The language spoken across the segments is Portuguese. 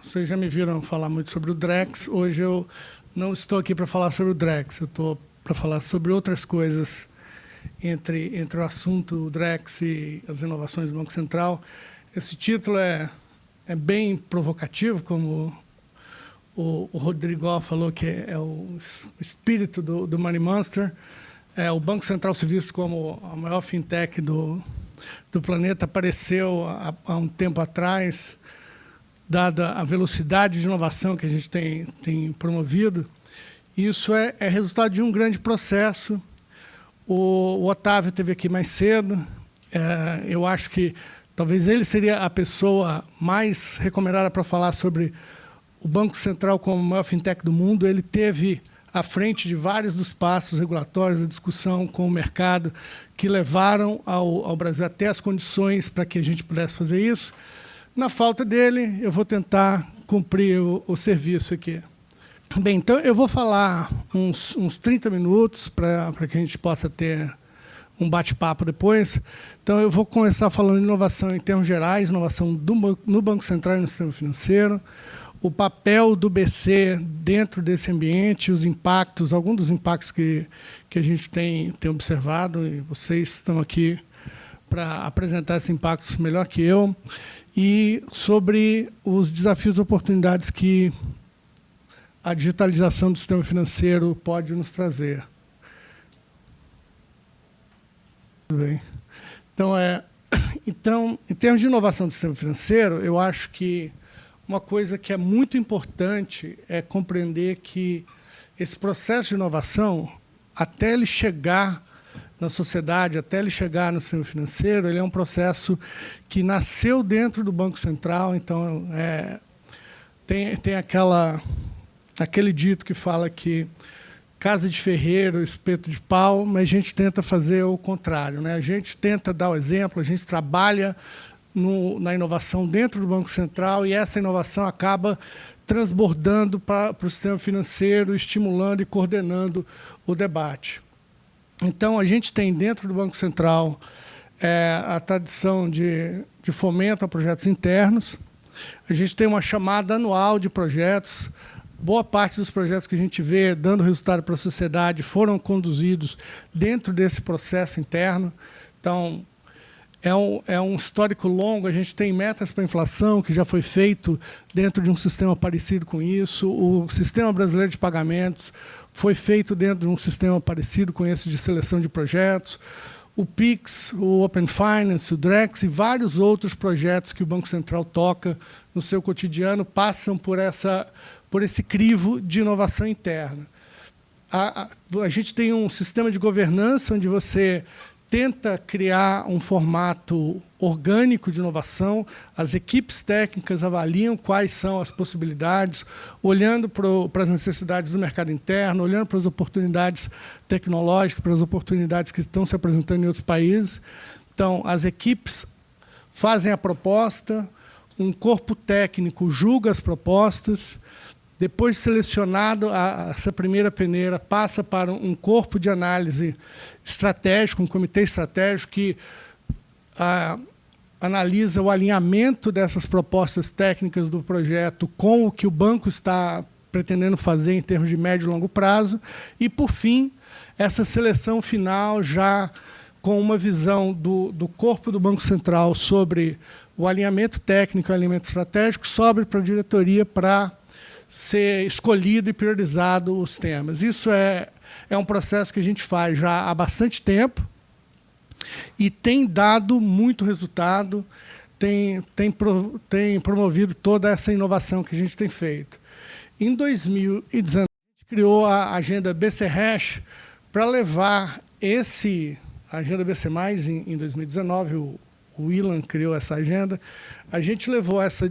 vocês já me viram falar muito sobre o Drex. Hoje eu não estou aqui para falar sobre o Drex, eu estou para falar sobre outras coisas entre o assunto Drex e as inovações do Banco Central. Esse título é bem provocativo, como o Rodrigo falou, que é o espírito do Money Monster. O Banco Central se visto como a maior fintech do planeta apareceu há um tempo atrás, dada a velocidade de inovação que a gente tem promovido. Isso é resultado de um grande processo. O Otávio esteve aqui mais cedo. Eu acho que talvez ele seria a pessoa mais recomendada para falar sobre o Banco Central como a maior fintech do mundo. Ele teve à frente de vários dos passos regulatórios, a discussão com o mercado, que levaram ao Brasil até as condições para que a gente pudesse fazer isso. Na falta dele, eu vou tentar cumprir o serviço aqui. Bem, então eu vou falar uns 30 minutos para que a gente possa ter um bate-papo depois. Então, eu vou começar falando de inovação em termos gerais, inovação no Banco Central e no sistema financeiro, o papel do BC dentro desse ambiente, os impactos, alguns dos impactos que a gente tem observado, e vocês estão aqui para apresentar esses impactos melhor que eu, e sobre os desafios e oportunidades que a digitalização do sistema financeiro pode nos trazer. Tudo bem. Então, em termos de inovação do sistema financeiro, eu acho que uma coisa que é muito importante é compreender que esse processo de inovação, até ele chegar na sociedade, até ele chegar no sistema financeiro, ele é um processo que nasceu dentro do Banco Central. Então, tem aquele dito que fala que casa de ferreiro, espeto de pau, mas a gente tenta fazer o contrário, né? A gente tenta dar o exemplo, a gente trabalha na inovação dentro do Banco Central, e essa inovação acaba transbordando para o sistema financeiro, estimulando e coordenando o debate. Então, a gente tem dentro do Banco Central a tradição de fomento a projetos internos. A gente tem uma chamada anual de projetos. Boa parte dos projetos que a gente vê dando resultado para a sociedade foram conduzidos dentro desse processo interno. Então, é um histórico longo. A gente tem metas para a inflação, que já foi feito dentro de um sistema parecido com isso. O Sistema Brasileiro de Pagamentos foi feito dentro de um sistema parecido com esse de seleção de projetos. O PIX, o Open Finance, o Drex e vários outros projetos que o Banco Central toca no seu cotidiano passam por esse crivo de inovação interna. A gente tem um sistema de governança onde você tenta criar um formato orgânico de inovação. As equipes técnicas avaliam quais são as possibilidades, olhando para as necessidades do mercado interno, olhando para as oportunidades tecnológicas, para as oportunidades que estão se apresentando em outros países. Então, as equipes fazem a proposta, um corpo técnico julga as propostas. Depois, selecionado, essa primeira peneira passa para um corpo de análise estratégico, um comitê estratégico que analisa o alinhamento dessas propostas técnicas do projeto com o que o banco está pretendendo fazer em termos de médio e longo prazo. E, por fim, essa seleção final, já com uma visão do corpo do Banco Central sobre o alinhamento técnico e o alinhamento estratégico, sobe para a diretoria para ser escolhido e priorizado os temas. Isso é um processo que a gente faz já há bastante tempo e tem dado muito resultado, tem promovido toda essa inovação que a gente tem feito. Em 2019, a gente criou a agenda BC Hash para levar a agenda BC+, em 2019, o Ilan criou essa agenda. A gente levou essa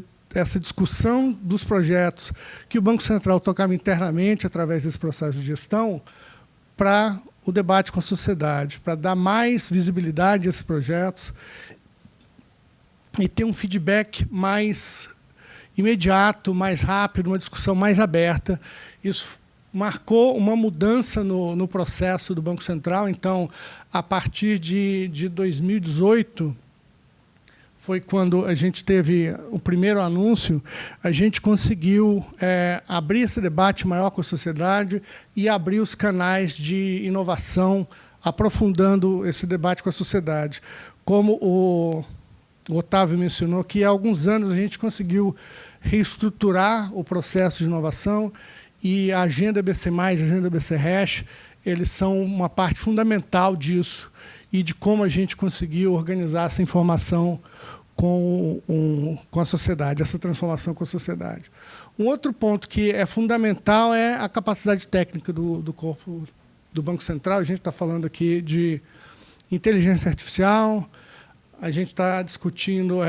discussão dos projetos que o Banco Central tocava internamente através desse processo de gestão para o debate com a sociedade, para dar mais visibilidade a esses projetos e ter um feedback mais imediato, mais rápido, uma discussão mais aberta. Isso marcou uma mudança no processo do Banco Central. Então, a partir de 2018, foi quando a gente teve o primeiro anúncio, a gente conseguiu abrir esse debate maior com a sociedade e abrir os canais de inovação, aprofundando esse debate com a sociedade. Como o Otávio mencionou, que há alguns anos a gente conseguiu reestruturar o processo de inovação e a Agenda BC+, a Agenda BC Hash, eles são uma parte fundamental disso e de como a gente conseguiu organizar essa informação com a sociedade, essa transformação com a sociedade. Um outro ponto que é fundamental é a capacidade técnica do corpo do Banco Central. A gente está falando aqui de inteligência artificial, a gente está discutindo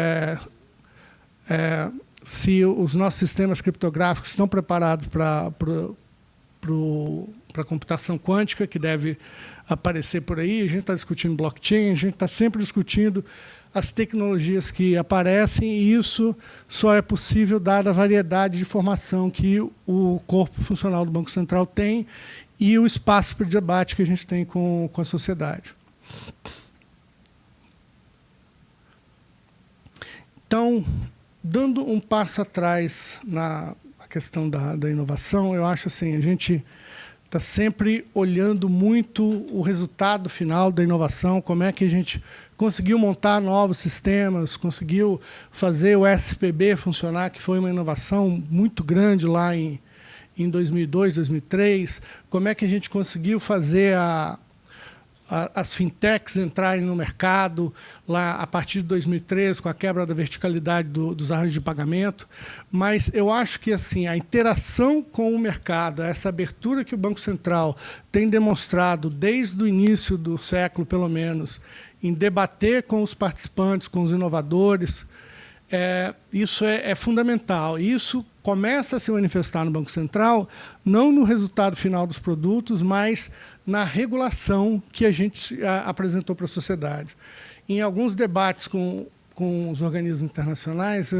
se os nossos sistemas criptográficos estão preparados para a computação quântica, que deve aparecer por aí. A gente está discutindo blockchain, a gente está sempre discutindo as tecnologias que aparecem, e isso só é possível dada a variedade de informação que o corpo funcional do Banco Central tem e o espaço para debate que a gente tem com a sociedade. Então, dando um passo atrás na questão da inovação, eu acho assim, a gente está sempre olhando muito o resultado final da inovação, como é que a gente conseguiu montar novos sistemas, conseguiu fazer o SPB funcionar, que foi uma inovação muito grande lá em 2002, 2003, como é que a gente conseguiu fazer as fintechs entrarem no mercado lá a partir de 2013, com a quebra da verticalidade dos arranjos de pagamento. Mas eu acho que assim, a interação com o mercado, essa abertura que o Banco Central tem demonstrado desde o início do século, pelo menos, em debater com os participantes, com os inovadores, isso é fundamental. Isso começa a se manifestar no Banco Central, não no resultado final dos produtos, mas na regulação que a gente apresentou para a sociedade. Em alguns debates com os organismos internacionais,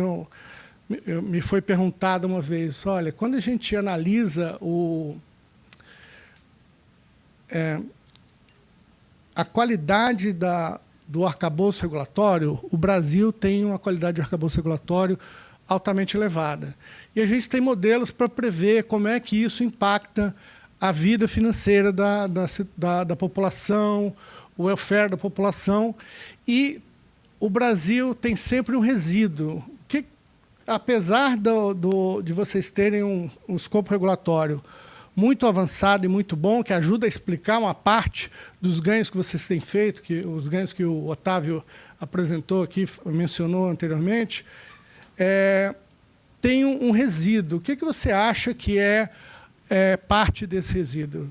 me foi perguntado uma vez, olha, quando a gente analisa a qualidade do arcabouço regulatório, o Brasil tem uma qualidade de arcabouço regulatório altamente elevada. E a gente tem modelos para prever como é que isso impacta a vida financeira da população, o welfare da população. E o Brasil tem sempre um resíduo, que, apesar de vocês terem um escopo regulatório muito avançado e muito bom, que ajuda a explicar uma parte dos ganhos que vocês têm feito, os ganhos que o Otávio apresentou aqui, mencionou anteriormente, tem um resíduo. O que você acha que é parte desse resíduo?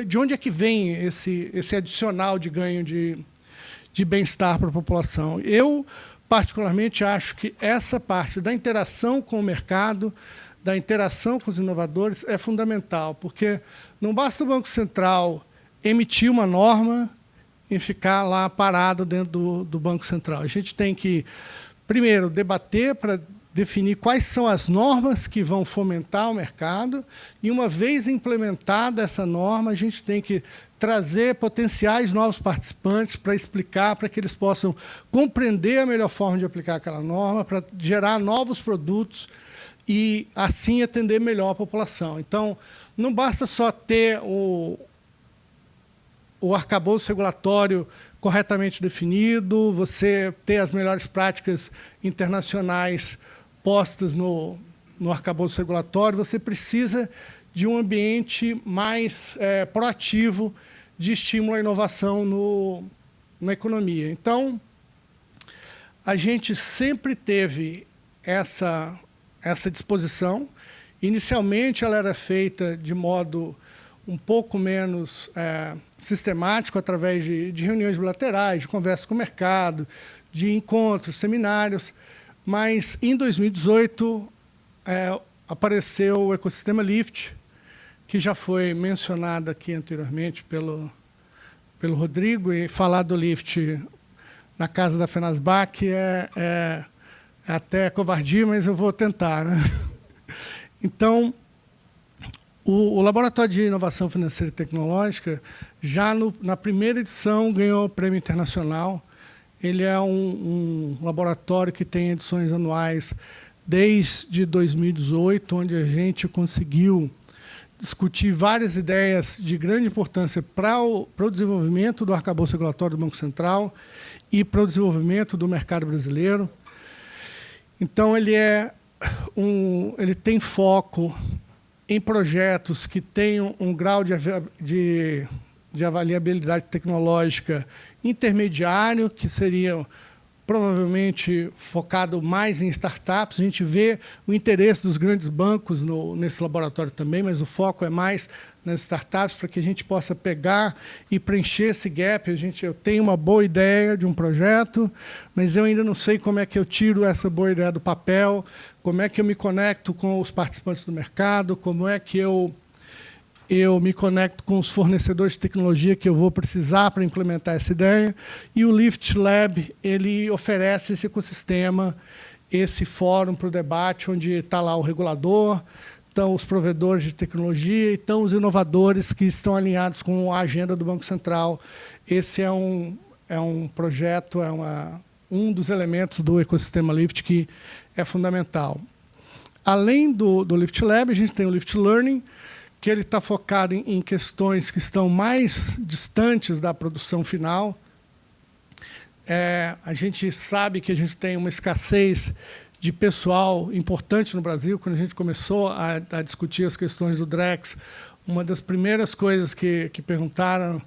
De onde é que vem esse adicional de ganho de bem-estar para a população? Eu, particularmente, acho que essa parte da interação com o mercado, da interação com os inovadores, é fundamental, porque não basta o Banco Central emitir uma norma e ficar lá parado dentro do Banco Central. A gente tem que, primeiro, debater para definir quais são as normas que vão fomentar o mercado, e, uma vez implementada essa norma, a gente tem que trazer potenciais novos participantes para explicar, para que eles possam compreender a melhor forma de aplicar aquela norma, para gerar novos produtos e, assim, atender melhor a população. Então, não basta só ter o arcabouço regulatório corretamente definido, você ter as melhores práticas internacionais postas no arcabouço regulatório, você precisa de um ambiente mais proativo de estímulo à inovação na economia. Então, a gente sempre teve essa disposição. Inicialmente, ela era feita de modo um pouco menos sistemático, através de reuniões bilaterais, de conversas com o mercado, de encontros, seminários, mas, em 2018, apareceu o ecossistema LIFT, que já foi mencionado aqui anteriormente pelo Rodrigo, e falar do LIFT na casa da Fenasbac é até covardia, mas eu vou tentar, né? Então, o Laboratório de Inovação Financeira e Tecnológica, já na primeira edição, ganhou o prêmio internacional. Ele é um laboratório que tem edições anuais desde 2018, onde a gente conseguiu discutir várias ideias de grande importância para o desenvolvimento do arcabouço regulatório do Banco Central e para o desenvolvimento do mercado brasileiro. Então, ele tem foco em projetos que tenham um grau de avaliabilidade tecnológica intermediário, que seriam provavelmente focado mais em startups. A gente vê o interesse dos grandes bancos nesse laboratório também, mas o foco é mais nas startups, para que a gente possa pegar e preencher esse gap. Eu tenho uma boa ideia de um projeto, mas eu ainda não sei como é que eu tiro essa boa ideia do papel, como é que eu me conecto com os participantes do mercado, como é que eu me conecto com os fornecedores de tecnologia que eu vou precisar para implementar essa ideia. E o Lift Lab, ele oferece esse ecossistema, esse fórum para o debate, onde está lá o regulador, estão os provedores de tecnologia e estão os inovadores que estão alinhados com a agenda do Banco Central. Esse é um projeto, um dos elementos do ecossistema Lift que é fundamental. Além do Lift Lab, a gente tem o Lift Learning, que ele está focado em questões que estão mais distantes da produção final. A gente sabe que a gente tem uma escassez de pessoal importante no Brasil. Quando a gente começou a discutir as questões do Drex, uma das primeiras coisas que perguntaram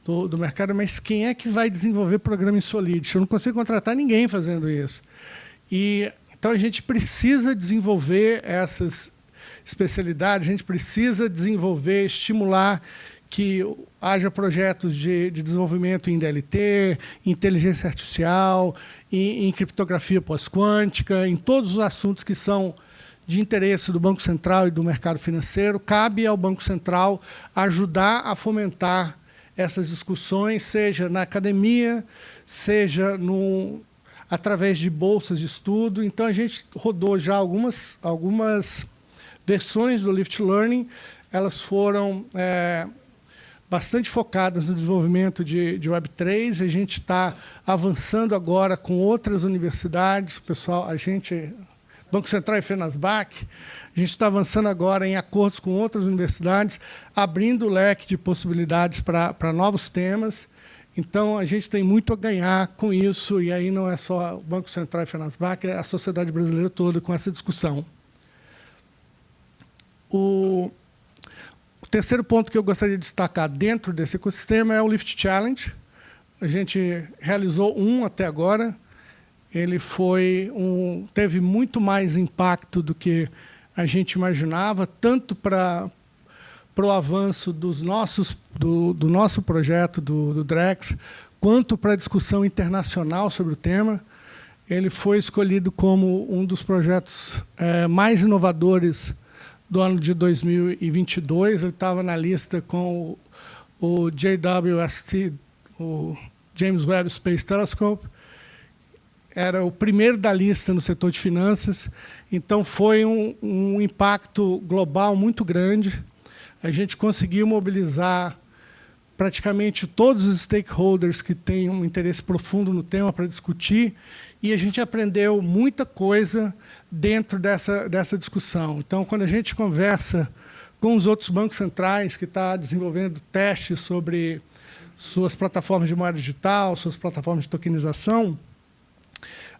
do mercado, mas quem é que vai desenvolver programa em Solidity? Eu não consigo contratar ninguém fazendo isso. Então, a gente precisa desenvolver essas especialidades, a gente precisa desenvolver, estimular que haja projetos de desenvolvimento em DLT, inteligência artificial, em criptografia pós-quântica, em todos os assuntos que são de interesse do Banco Central e do mercado financeiro. Cabe ao Banco Central ajudar a fomentar essas discussões, seja na academia, seja através de bolsas de estudo. Então, a gente rodou já algumas versões do Lift Learning. Elas foram bastante focadas no desenvolvimento de Web3. A gente está avançando agora com outras universidades. Banco Central e Fenasbac, a gente está avançando agora em acordos com outras universidades, abrindo o leque de possibilidades para novos temas. Então, a gente tem muito a ganhar com isso, e aí não é só o Banco Central e Fenasbac, é a sociedade brasileira toda com essa discussão. O terceiro ponto que eu gostaria de destacar dentro desse ecossistema é o Lift Challenge. A gente realizou até agora. Ele teve muito mais impacto do que a gente imaginava, tanto para o avanço do nosso projeto do Drex, quanto para a discussão internacional sobre o tema. Ele foi escolhido como um dos projetos mais inovadores do ano de 2022. Ele estava na lista com o JWST, o James Webb Space Telescope. Era o primeiro da lista no setor de finanças. Então, foi um impacto global muito grande. A gente conseguiu mobilizar praticamente todos os stakeholders que têm um interesse profundo no tema para discutir, e a gente aprendeu muita coisa dentro dessa discussão. Então, quando a gente conversa com os outros bancos centrais que estão desenvolvendo testes sobre suas plataformas de moeda digital, suas plataformas de tokenização,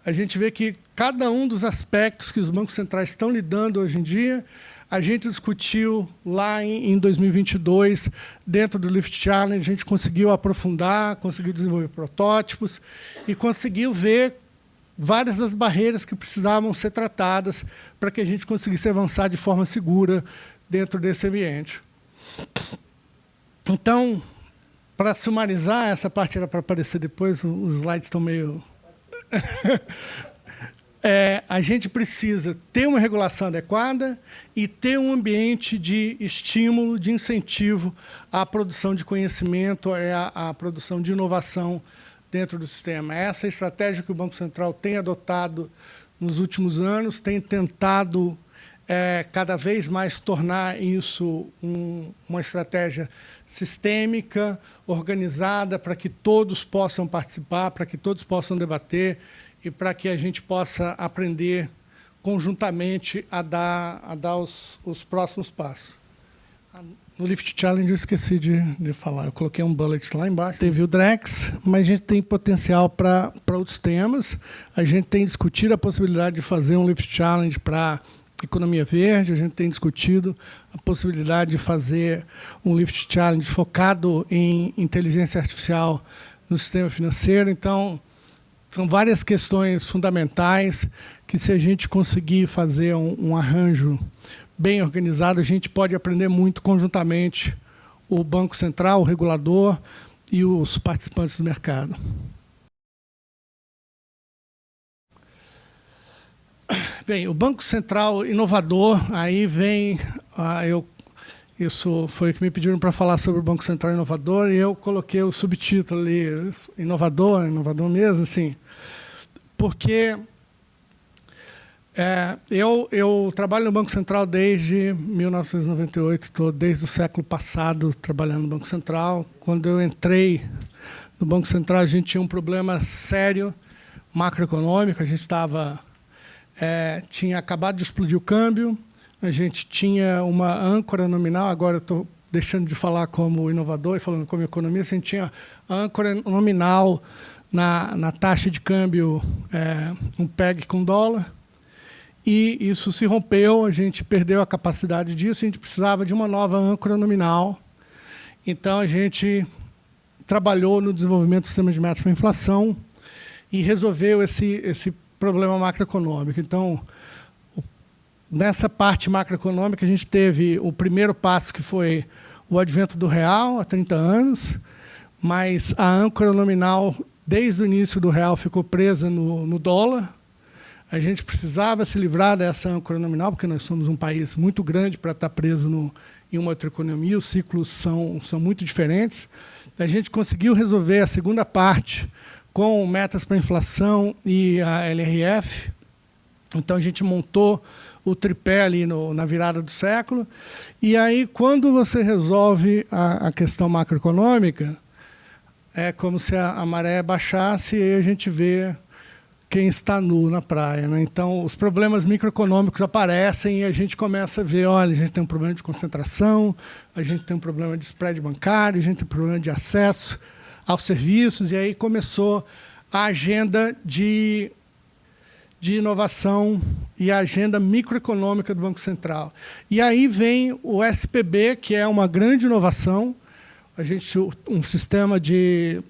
a gente vê que cada um dos aspectos que os bancos centrais estão lidando hoje em dia, a gente discutiu lá em 2022, dentro do Lift Challenge. A gente conseguiu aprofundar, conseguiu desenvolver protótipos e conseguiu ver várias das barreiras que precisavam ser tratadas para que a gente conseguisse avançar de forma segura dentro desse ambiente. Então, para sumarizar, essa parte era para aparecer depois, os slides estão meio... a gente precisa ter uma regulação adequada e ter um ambiente de estímulo, de incentivo à produção de conhecimento, à produção de inovação dentro do sistema. Essa é a estratégia que o Banco Central tem adotado nos últimos anos, tem tentado cada vez mais tornar isso uma estratégia sistêmica, organizada, para que todos possam participar, para que todos possam debater e para que a gente possa aprender conjuntamente a dar os próximos passos. No Lift Challenge eu esqueci de falar, eu coloquei um bullet lá embaixo. Teve o Drex, mas a gente tem potencial para outros temas. A gente tem discutido a possibilidade de fazer um Lift Challenge para economia verde, a gente tem discutido a possibilidade de fazer um Lift Challenge focado em inteligência artificial no sistema financeiro. Então, são várias questões fundamentais que, se a gente conseguir fazer um arranjo bem organizado, a gente pode aprender muito conjuntamente, o Banco Central, o regulador e os participantes do mercado. Bem, o Banco Central inovador, aí vem... isso foi o que me pediram para falar sobre o Banco Central inovador, e eu coloquei o subtítulo ali, inovador mesmo, assim, porque eu trabalho no Banco Central desde 1998, estou desde o século passado trabalhando no Banco Central. Quando eu entrei no Banco Central, a gente tinha um problema sério macroeconômico, a gente tinha acabado de explodir o câmbio, a gente tinha uma âncora nominal, agora estou deixando de falar como inovador e falando como economista, a gente tinha âncora nominal na taxa de câmbio, um PEG com dólar, e isso se rompeu, a gente perdeu a capacidade disso, a gente precisava de uma nova âncora nominal. Então, a gente trabalhou no desenvolvimento do sistema de metas para a inflação e resolveu esse problema macroeconômico. Então, nessa parte macroeconômica, a gente teve o primeiro passo, que foi o advento do real, há 30 anos, mas a âncora nominal, desde o início do real, ficou presa no dólar. A gente precisava se livrar dessa âncora nominal, porque nós somos um país muito grande para estar preso em uma outra economia, os ciclos são muito diferentes. A gente conseguiu resolver a segunda parte com metas para a inflação e a LRF. Então, a gente montou o tripé ali na virada do século. E aí, quando você resolve a questão macroeconômica, é como se a maré baixasse e a gente vê quem está nu na praia, né? Então, os problemas microeconômicos aparecem e a gente começa a ver, olha, a gente tem um problema de concentração, a gente tem um problema de spread bancário, a gente tem um problema de acesso aos serviços, e aí começou a agenda de inovação e a agenda microeconômica do Banco Central. E aí vem o SPB, que é uma grande inovação, um sistema de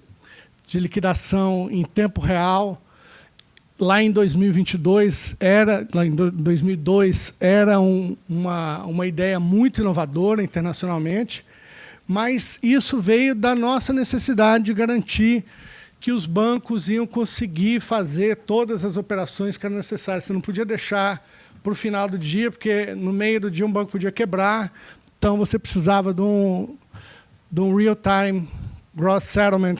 liquidação em tempo real. Lá em 2002, lá em 2002, era uma ideia muito inovadora internacionalmente, mas isso veio da nossa necessidade de garantir que os bancos iam conseguir fazer todas as operações que eram necessárias. Você não podia deixar para o final do dia, porque no meio do dia um banco podia quebrar, então você precisava de um real-time gross settlement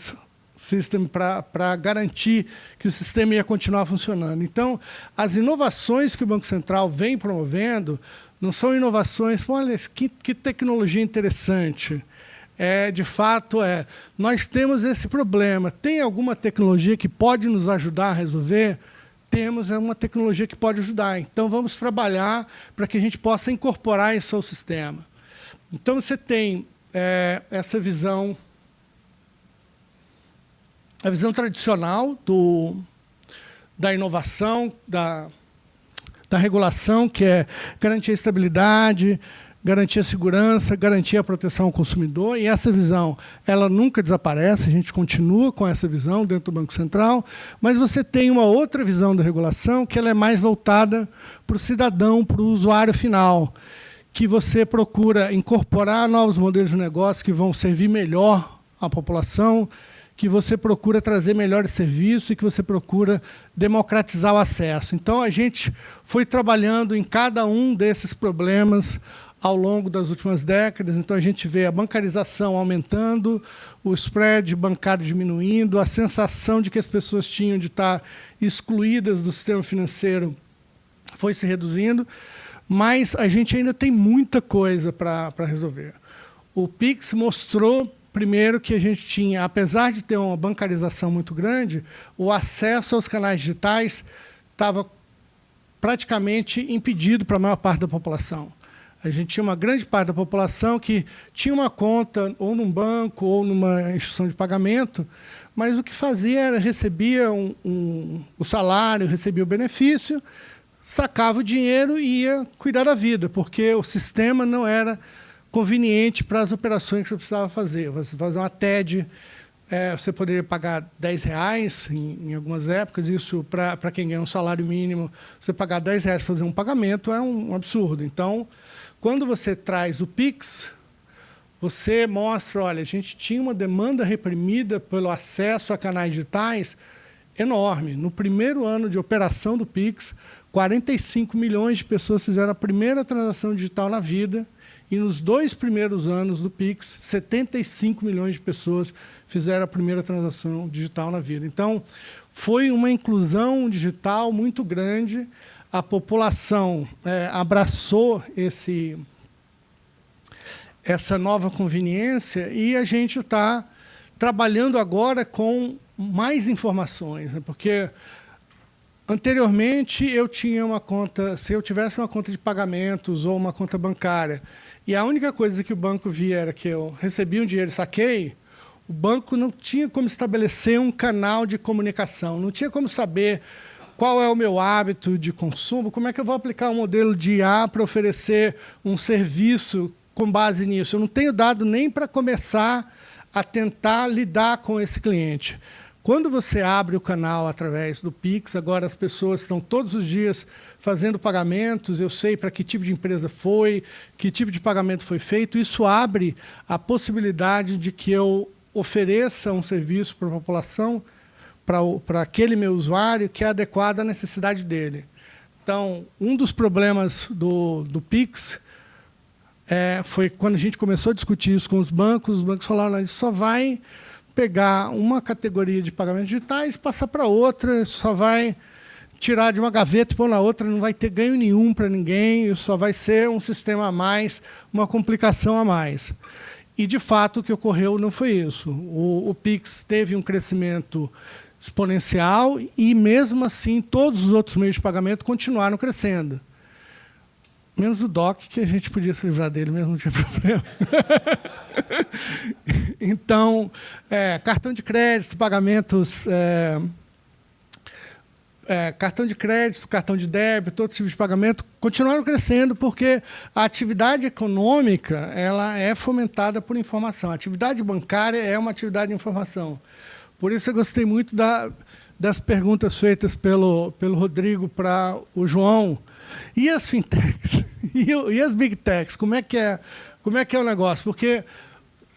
system para garantir que o sistema ia continuar funcionando. Então, as inovações que o Banco Central vem promovendo não são inovações, olha, que tecnologia interessante. De fato, nós temos esse problema. Tem alguma tecnologia que pode nos ajudar a resolver? Temos uma tecnologia que pode ajudar. Então, vamos trabalhar para que a gente possa incorporar isso ao sistema. Então, você tem essa visão, a visão tradicional da inovação, da regulação, que é garantir a estabilidade, garantir a segurança, garantir a proteção ao consumidor, e essa visão ela nunca desaparece, a gente continua com essa visão dentro do Banco Central, mas você tem uma outra visão da regulação que ela é mais voltada para o cidadão, para o usuário final, que você procura incorporar novos modelos de negócio que vão servir melhor à população, que você procura trazer melhores serviços e que você procura democratizar o acesso. Então, a gente foi trabalhando em cada um desses problemas ao longo das últimas décadas. Então, a gente vê a bancarização aumentando, o spread bancário diminuindo, a sensação de que as pessoas tinham de estar excluídas do sistema financeiro foi se reduzindo, mas a gente ainda tem muita coisa para resolver. O Pix mostrou, primeiro, que a gente tinha, apesar de ter uma bancarização muito grande, o acesso aos canais digitais estava praticamente impedido para a maior parte da população. A gente tinha uma grande parte da população que tinha uma conta ou num banco ou numa instituição de pagamento, mas o que fazia era recebia o salário, recebia o benefício, sacava o dinheiro e ia cuidar da vida, porque o sistema não era conveniente para as operações que você precisava fazer. Você fazer uma TED, você poderia pagar R$10 em algumas épocas. Isso, para quem ganha um salário mínimo, você pagar R$10 para fazer um pagamento é um absurdo. Então, quando você traz o Pix, você mostra, olha, a gente tinha uma demanda reprimida pelo acesso a canais digitais enorme. No primeiro ano de operação do Pix, 45 milhões de pessoas fizeram a primeira transação digital na vida, e nos 2 primeiros anos do Pix, 75 milhões de pessoas fizeram a primeira transação digital na vida. Então, foi uma inclusão digital muito grande, a população abraçou essa nova conveniência, e a gente está trabalhando agora com mais informações, né? Porque anteriormente eu tinha uma conta, se eu tivesse uma conta de pagamentos ou uma conta bancária, e a única coisa que o banco via era que eu recebi um dinheiro e saquei, o banco não tinha como estabelecer um canal de comunicação, não tinha como saber qual é o meu hábito de consumo, como é que eu vou aplicar um modelo de IA para oferecer um serviço com base nisso. Eu não tenho dado nem para começar a tentar lidar com esse cliente. Quando você abre o canal através do Pix, agora as pessoas estão todos os dias fazendo pagamentos, eu sei para que tipo de empresa foi, que tipo de pagamento foi feito, isso abre a possibilidade de que eu ofereça um serviço para a população, para aquele meu usuário, que é adequado à necessidade dele. Então, um dos problemas do Pix foi quando a gente começou a discutir isso com os bancos falaram, isso só vai pegar uma categoria de pagamentos digitais, passar para outra, só vai tirar de uma gaveta e pôr na outra, não vai ter ganho nenhum para ninguém, isso só vai ser um sistema a mais, uma complicação a mais. E, de fato, o que ocorreu não foi isso. O Pix teve um crescimento exponencial e, mesmo assim, todos os outros meios de pagamento continuaram crescendo. Menos o DOC, que a gente podia se livrar dele mesmo, não tinha problema. Então, cartão de crédito, pagamentos... cartão de crédito, cartão de débito, outros tipos de pagamento, continuaram crescendo porque a atividade econômica ela é fomentada por informação. A atividade bancária é uma atividade de informação. Por isso eu gostei muito das perguntas feitas pelo Rodrigo para o João. E as fintechs? E as big techs? Como é que é o negócio? Porque,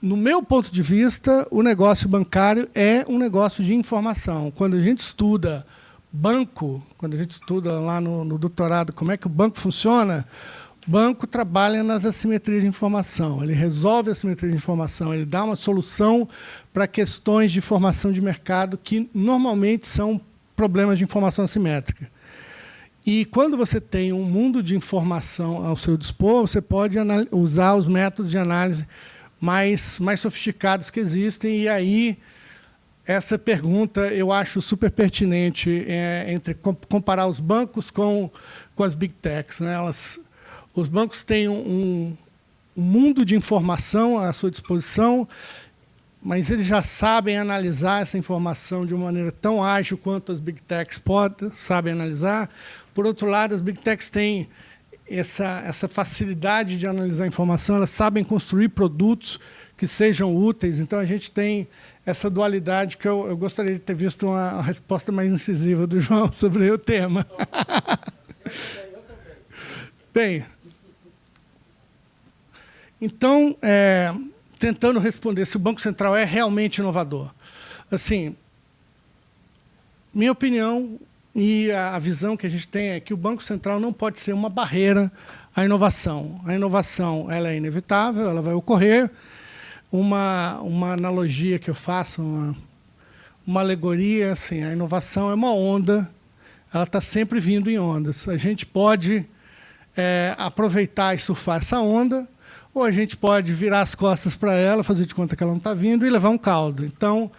no meu ponto de vista, o negócio bancário é um negócio de informação. Quando a gente estuda banco, quando a gente estuda lá no doutorado como é que o banco funciona, o banco trabalha nas assimetrias de informação. Ele resolve a assimetria de informação, ele dá uma solução para questões de informação de mercado que, normalmente, são problemas de informação assimétrica. E, quando você tem um mundo de informação ao seu dispor, você pode usar os métodos de análise mais sofisticados que existem. E aí, essa pergunta eu acho super pertinente entre comparar os bancos com as big techs, né? Os bancos têm um mundo de informação à sua disposição, mas eles já sabem analisar essa informação de uma maneira tão ágil quanto as big techs sabem analisar. Por outro lado, as big techs têm essa facilidade de analisar a informação, elas sabem construir produtos que sejam úteis. Então, a gente tem essa dualidade que eu gostaria de ter visto uma resposta mais incisiva do João sobre o tema. Bem, então, tentando responder se o Banco Central é realmente inovador. Assim, minha opinião e a visão que a gente tem é que o Banco Central não pode ser uma barreira à inovação. A inovação ela é inevitável, ela vai ocorrer. Uma analogia que eu faço, uma alegoria, assim, a inovação é uma onda, ela está sempre vindo em ondas. A gente pode aproveitar e surfar essa onda, ou a gente pode virar as costas para ela, fazer de conta que ela não está vindo e levar um caldo. Então,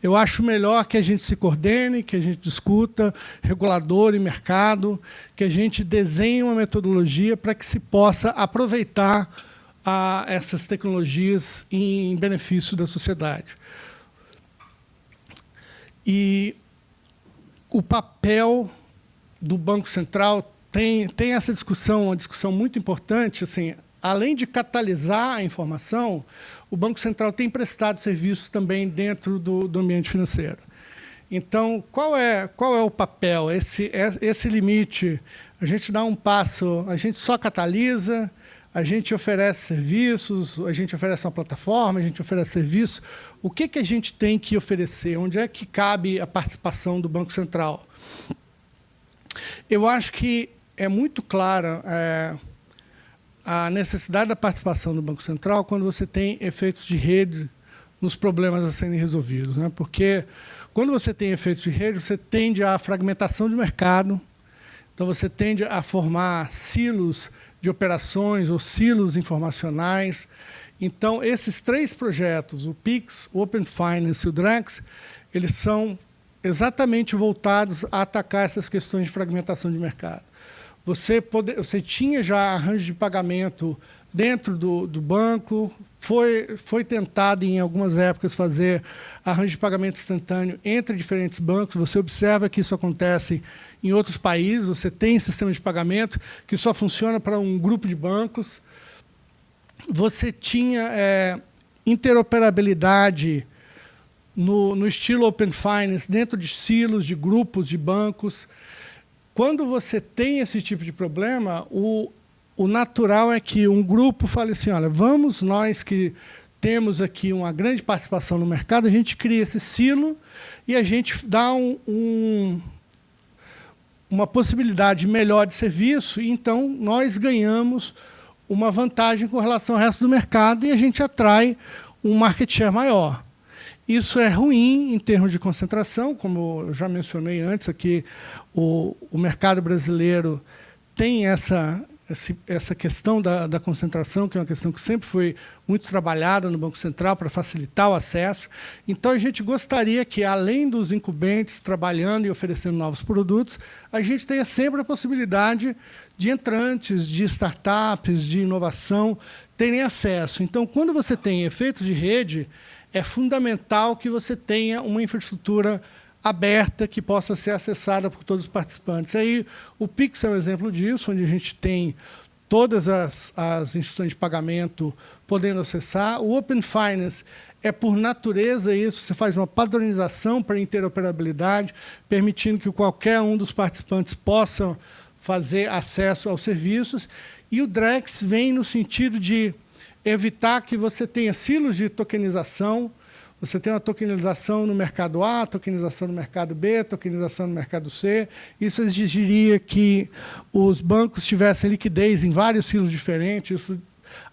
eu acho melhor que a gente se coordene, que a gente discuta regulador e mercado, que a gente desenhe uma metodologia para que se possa aproveitar essas tecnologias em benefício da sociedade. E o papel do Banco Central tem essa discussão, uma discussão muito importante. Assim, além de catalisar a informação, o Banco Central tem prestado serviços também dentro do ambiente financeiro. Então, qual é o papel? Esse limite, a gente dá um passo, a gente só catalisa, a gente oferece serviços, a gente oferece uma plataforma, a gente oferece serviço. O que a gente tem que oferecer? Onde é que cabe a participação do Banco Central? Eu acho que é muito clara a necessidade da participação do Banco Central quando você tem efeitos de rede nos problemas a serem resolvidos, né? Porque quando você tem efeitos de rede, você tende à fragmentação de mercado, então você tende a formar silos de operações ou silos informacionais. Então, esses 3 projetos, o PIX, o Open Finance e o Drex, eles são exatamente voltados a atacar essas questões de fragmentação de mercado. Você tinha já arranjo de pagamento dentro do banco, foi tentado em algumas épocas fazer arranjo de pagamento instantâneo entre diferentes bancos. Você observa que isso acontece em outros países. Você tem sistema de pagamento que só funciona para um grupo de bancos. Você tinha interoperabilidade no estilo Open Finance, dentro de silos, de grupos, de bancos. Quando você tem esse tipo de problema, o natural é que um grupo fale assim, olha, vamos nós que temos aqui uma grande participação no mercado, a gente cria esse silo e a gente dá uma possibilidade melhor de serviço, e então nós ganhamos uma vantagem com relação ao resto do mercado e a gente atrai um market share maior. Isso é ruim em termos de concentração, como eu já mencionei antes aqui, o mercado brasileiro tem essa questão da concentração, que é uma questão que sempre foi muito trabalhada no Banco Central para facilitar o acesso. Então, a gente gostaria que, além dos incumbentes trabalhando e oferecendo novos produtos, a gente tenha sempre a possibilidade de entrantes, de startups, de inovação, terem acesso. Então, quando você tem efeitos de rede, é fundamental que você tenha uma infraestrutura aberta que possa ser acessada por todos os participantes. Aí, o Pix é um exemplo disso, onde a gente tem todas as instituições de pagamento podendo acessar. O Open Finance é, por natureza, isso. Você faz uma padronização para interoperabilidade, permitindo que qualquer um dos participantes possa fazer acesso aos serviços. E o Drex vem no sentido de evitar que você tenha silos de tokenização. Você tem uma tokenização no mercado A, tokenização no mercado B, tokenização no mercado C. Isso exigiria que os bancos tivessem liquidez em vários silos diferentes. Isso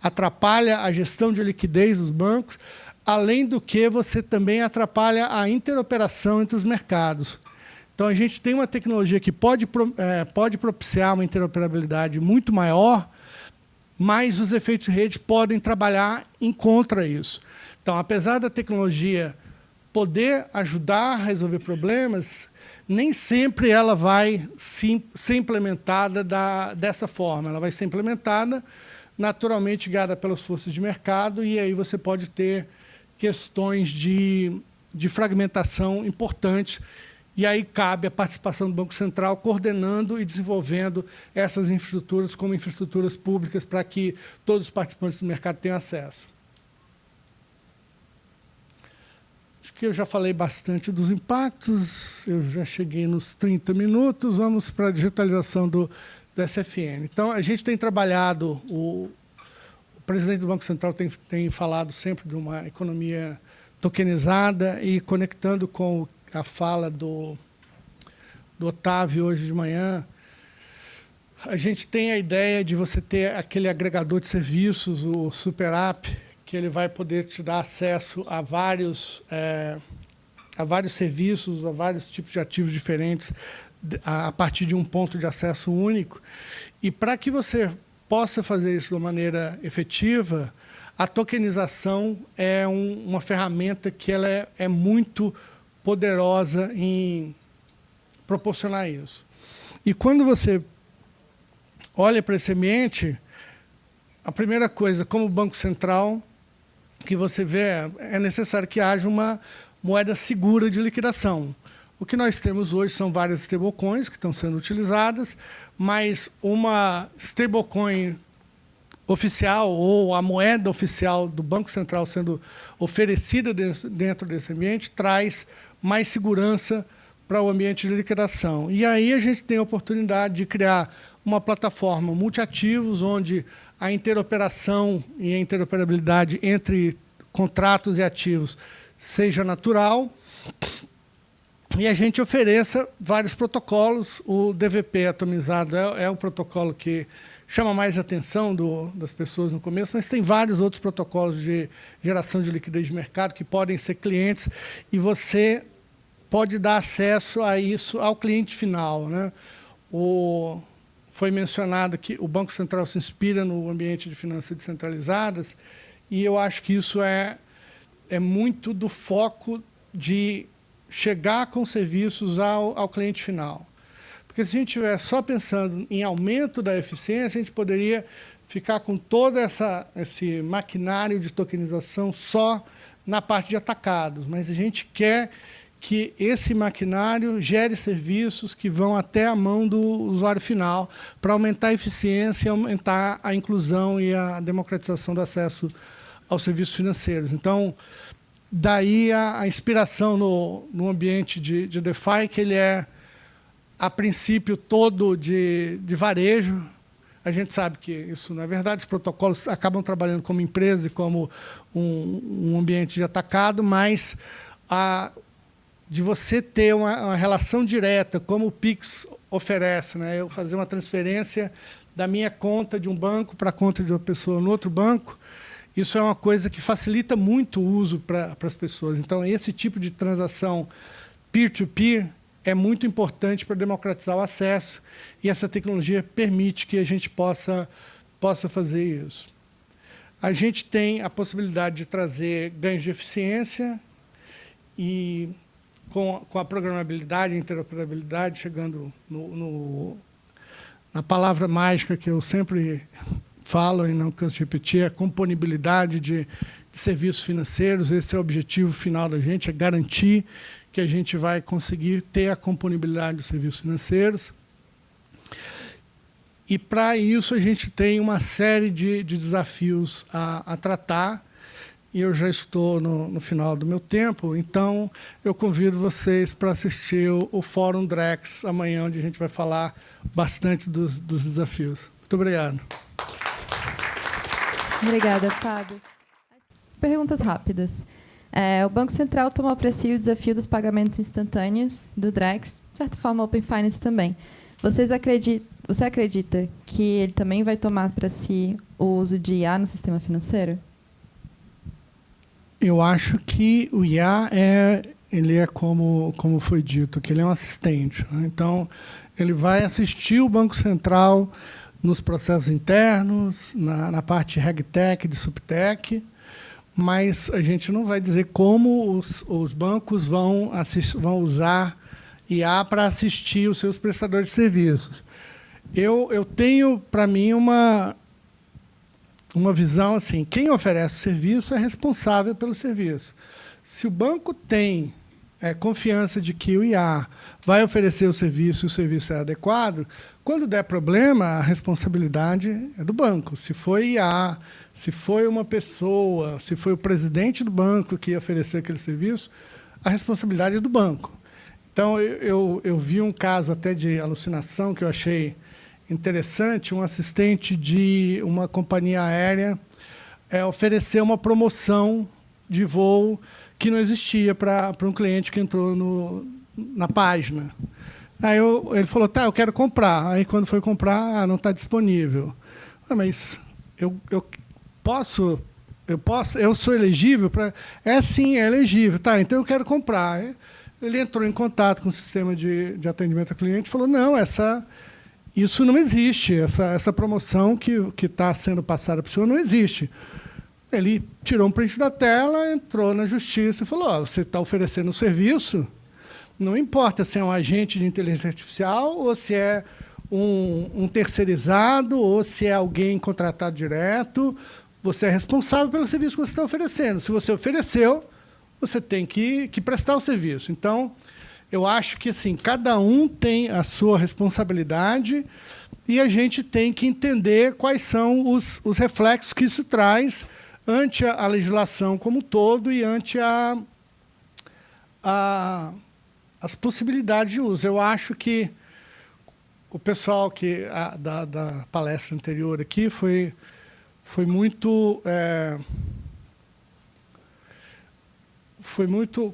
atrapalha a gestão de liquidez dos bancos, além do que você também atrapalha a interoperação entre os mercados. Então, a gente tem uma tecnologia que pode propiciar uma interoperabilidade muito maior, mas os efeitos de rede podem trabalhar em contra isso. Então, apesar da tecnologia poder ajudar a resolver problemas, nem sempre ela vai ser implementada dessa forma. Ela vai ser implementada naturalmente guiada pelas forças de mercado, e aí você pode ter questões de fragmentação importantes. E aí cabe a participação do Banco Central coordenando e desenvolvendo essas infraestruturas como infraestruturas públicas para que todos os participantes do mercado tenham acesso. Acho que eu já falei bastante dos impactos, eu já cheguei nos 30 minutos, vamos para a digitalização do SFN. Então, a gente tem trabalhado, o presidente do Banco Central tem falado sempre de uma economia tokenizada e conectando com a fala do Otávio hoje de manhã, a gente tem a ideia de você ter aquele agregador de serviços, o Super App, que ele vai poder te dar acesso a vários serviços, a vários tipos de ativos diferentes a partir de um ponto de acesso único. E para que você possa fazer isso de uma maneira efetiva, a tokenização é uma ferramenta que ela é muito poderosa em proporcionar isso. E quando você olha para esse ambiente, a primeira coisa, como Banco Central, que você vê, é necessário que haja uma moeda segura de liquidação. O que nós temos hoje são várias stablecoins que estão sendo utilizadas, mas uma stablecoin oficial ou a moeda oficial do Banco Central sendo oferecida dentro desse ambiente traz mais segurança para o ambiente de liquidação. E aí a gente tem a oportunidade de criar uma plataforma multiativos, onde a interoperação e a interoperabilidade entre contratos e ativos seja natural, e a gente ofereça vários protocolos. O DVP atomizado é o protocolo que chama mais a atenção das pessoas no começo, mas tem vários outros protocolos de geração de liquidez de mercado que podem ser clientes, e você pode dar acesso a isso ao cliente final, né? Foi mencionado que o Banco Central se inspira no ambiente de finanças descentralizadas, e eu acho que isso é muito do foco de chegar com serviços ao cliente final. Porque se a gente estiver só pensando em aumento da eficiência, a gente poderia ficar com todo esse maquinário de tokenização só na parte de atacados, mas a gente quer que esse maquinário gere serviços que vão até a mão do usuário final para aumentar a eficiência, aumentar a inclusão e a democratização do acesso aos serviços financeiros. Então, daí a inspiração no ambiente de DeFi, que ele é, a princípio, todo de varejo. A gente sabe que isso não é verdade, os protocolos acabam trabalhando como empresa e como um ambiente de atacado, mas de você ter uma relação direta, como o Pix oferece, né? Eu fazer uma transferência da minha conta de um banco para a conta de uma pessoa no outro banco, isso é uma coisa que facilita muito o uso para as pessoas. Então, esse tipo de transação peer-to-peer é muito importante para democratizar o acesso, e essa tecnologia permite que a gente possa fazer isso. A gente tem a possibilidade de trazer ganhos de eficiência e com a programabilidade e interoperabilidade, chegando na palavra mágica que eu sempre falo e não canso de repetir, a componibilidade de serviços financeiros. Esse é o objetivo final da gente, é garantir que a gente vai conseguir ter a componibilidade dos serviços financeiros. E, para isso, a gente tem uma série de desafios a tratar, e eu já estou no final do meu tempo, então eu convido vocês para assistir o Fórum Drex amanhã, onde a gente vai falar bastante dos desafios. Muito obrigado. Obrigada, Fábio. Perguntas rápidas. O Banco Central tomou para si o desafio dos pagamentos instantâneos do Drex, de certa forma, Open Finance também. Você acredita que ele também vai tomar para si o uso de IA no sistema financeiro? Eu acho que o IA ele é como foi dito, que ele é um assistente, né? Então, ele vai assistir o Banco Central nos processos internos, na parte RegTech, de SupTech, mas a gente não vai dizer como os bancos vão usar IA para assistir os seus prestadores de serviços. Eu tenho, para mim, uma visão assim: quem oferece o serviço é responsável pelo serviço. Se o banco tem confiança de que o IA vai oferecer o serviço e o serviço é adequado, quando der problema, a responsabilidade é do banco. Se foi IA, se foi uma pessoa, se foi o presidente do banco que ofereceu aquele serviço, a responsabilidade é do banco. Então, eu vi um caso até de alucinação que eu achei interessante. Um assistente de uma companhia aérea oferecer uma promoção de voo que não existia para um cliente que entrou na página. Aí ele falou: tá, eu quero comprar. Aí, quando foi comprar, não está disponível. Mas eu sou elegível para... Sim, é elegível. Tá, então eu quero comprar. ele entrou em contato com o sistema de atendimento ao cliente e falou, não, isso não existe, essa promoção que está sendo passada para o senhor não existe. Ele tirou um print da tela, entrou na justiça e falou, você está oferecendo um serviço, não importa se é um agente de inteligência artificial ou se é um terceirizado ou se é alguém contratado direto, você é responsável pelo serviço que você está oferecendo. Se você ofereceu, você tem que prestar o serviço. Então, eu acho que assim, cada um tem a sua responsabilidade e a gente tem que entender quais são os reflexos que isso traz ante a legislação como um todo e ante as possibilidades de uso. Eu acho que o pessoal da palestra anterior aqui foi muito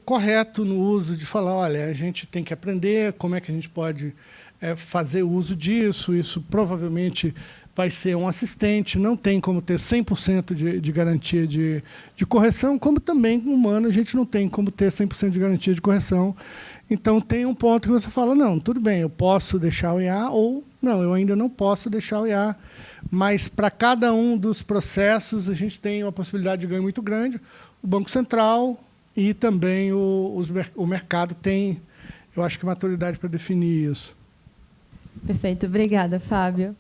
correto no uso de falar, olha, a gente tem que aprender como é que a gente pode fazer uso disso, isso provavelmente vai ser um assistente, não tem como ter 100% de garantia de correção, como também humano a gente não tem como ter 100% de garantia de correção. Então, tem um ponto que você fala, não, tudo bem, eu posso deixar o IA, ou não, eu ainda não posso deixar o IA, mas para cada um dos processos a gente tem uma possibilidade de ganho muito grande. O Banco Central e também o mercado tem, eu acho que, maturidade para definir isso. Perfeito, obrigada, Fábio.